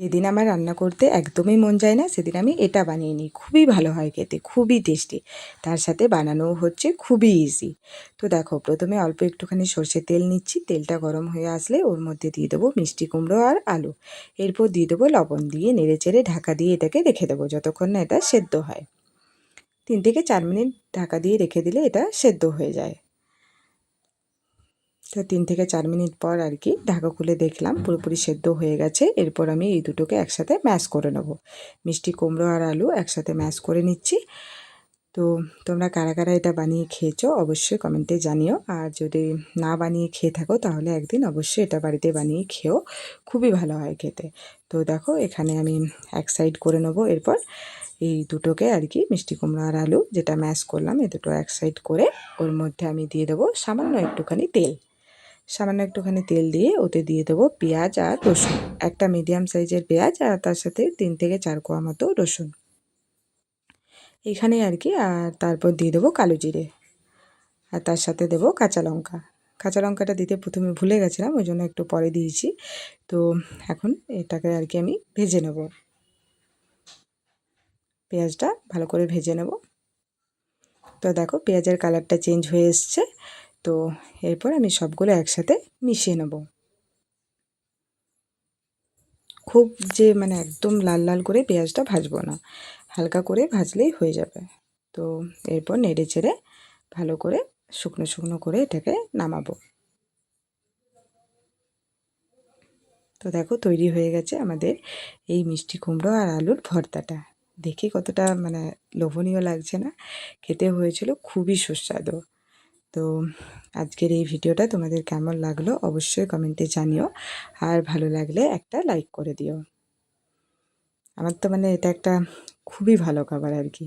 যেদিন আমার রান্না করতে একদমই মন যায় না সেদিন আমি এটা বানিয়ে নিই, খুবই ভালো হয় খেতে, খুবই টেস্টি। তার সাথে বানানোও হচ্ছে খুবই ইজি। তো দেখো, প্রথমে অল্প একটুখানি সর্ষের তেল নিচ্ছি। তেলটা গরম হয়ে আসলে ওর মধ্যে দিয়ে দেবো মিষ্টি কুমড়ো আর আলু। এরপর দিয়ে দেবো লবণ, দিয়ে নেড়ে চেড়ে ঢাকা দিয়ে এটাকে রেখে দেবো যতক্ষণ না এটা সেদ্ধ হয়। 3 থেকে 4 মিনিট ঢাকা দিয়ে রেখে দিলে এটা সেদ্ধ হয়ে যায়। তো 3 থেকে 4 মিনিট পর আর কি ঢাকা খুলে দেখলাম পুরোপুরি সেদ্ধ হয়ে গেছে। এরপর আমি এই দুটোকে একসাথে ম্যাশ করে নেব। মিষ্টি কুমড়ো আর আলু একসাথে ম্যাশ করে নিচ্ছি। তো তোমরা কারা কারা এটা বানিয়ে খেয়েছো অবশ্যই কমেন্টে জানিও। আর যদি না বানিয়ে খেয়ে থাকো তাহলে একদিন অবশ্যই এটা বাড়িতে বানিয়ে খেও, খুবই ভালো হয় খেতে। তো দেখো, এখানে আমি এক সাইড করে নেব। এরপর এই দুটোকে আর কি মিষ্টি কুমড়ো আর আলু যেটা ম্যাশ করলাম এই দুটো এক সাইড করে ওর মধ্যে আমি দিয়ে দেবো সামান্য একটুখানি তেল। সামান্য একটুখানি তেল দিয়ে ওতে দিয়ে দেবো পেঁয়াজ আর রসুন, একটা মিডিয়াম সাইজের পেঁয়াজ আর তার সাথে 3 থেকে 4 কোয়া মতো রসুন এখানে আর কি। আর তারপর দিয়ে দেবো কালো জিরে, আর তার সাথে দেবো কাঁচা লঙ্কা। কাঁচা লঙ্কাটা দিতে প্রথমে ভুলে গেছিলাম, ওই জন্য একটু পরে দিয়েছি। তো এখন এটাকে আর কি আমি ভেজে নেব, পেঁয়াজটা ভালো করে ভেজে নেব। তো দেখো পেঁয়াজের কালারটা চেঞ্জ হয়ে এসছে। তো এরপর আমি সবগুলো একসাথে মিশিয়ে নেব। খুব যে মানে একদম লাল লাল করে পেঁয়াজটা ভাজবো না, হালকা করে ভাজলেই হয়ে যাবে। তো এরপর নেড়ে চেড়ে ভালো করে শুকনো শুকনো করে এটাকে নামাবো। তো দেখো তৈরি হয়ে গেছে আমাদের এই মিষ্টি কুমড়ো আর আলুর ভর্তাটা। দেখে কতটা মানে লোভনীয় লাগছে না? খেতে হয়েছিল খুবই সুস্বাদু। তো আজকের এই ভিডিওটা তোমাদের কেমন লাগলো অবশ্যই কমেন্টে জানিও। আর ভালো লাগলে একটা লাইক করে দিও। আমার তো মানে এটা একটা খুবই ভালো খাবার আর কি।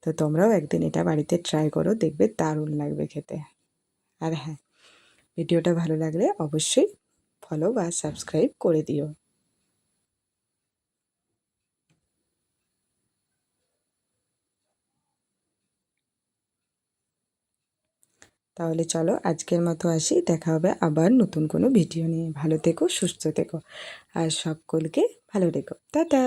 তো তোমরাও একদিন এটা বাড়িতে ট্রাই করো, দেখবে দারুণ লাগবে খেতে। আর হ্যাঁ, ভিডিওটা ভালো লাগলে অবশ্যই ফলো বা সাবস্ক্রাইব করে দিও। তাহলে চলো আজকের মতো আসি, দেখা হবে আবার নতুন কোনো ভিডিও নিয়ে। ভালো থেকো, সুস্থ থেকো আর সকলকে ভালো রেখো। টাটা।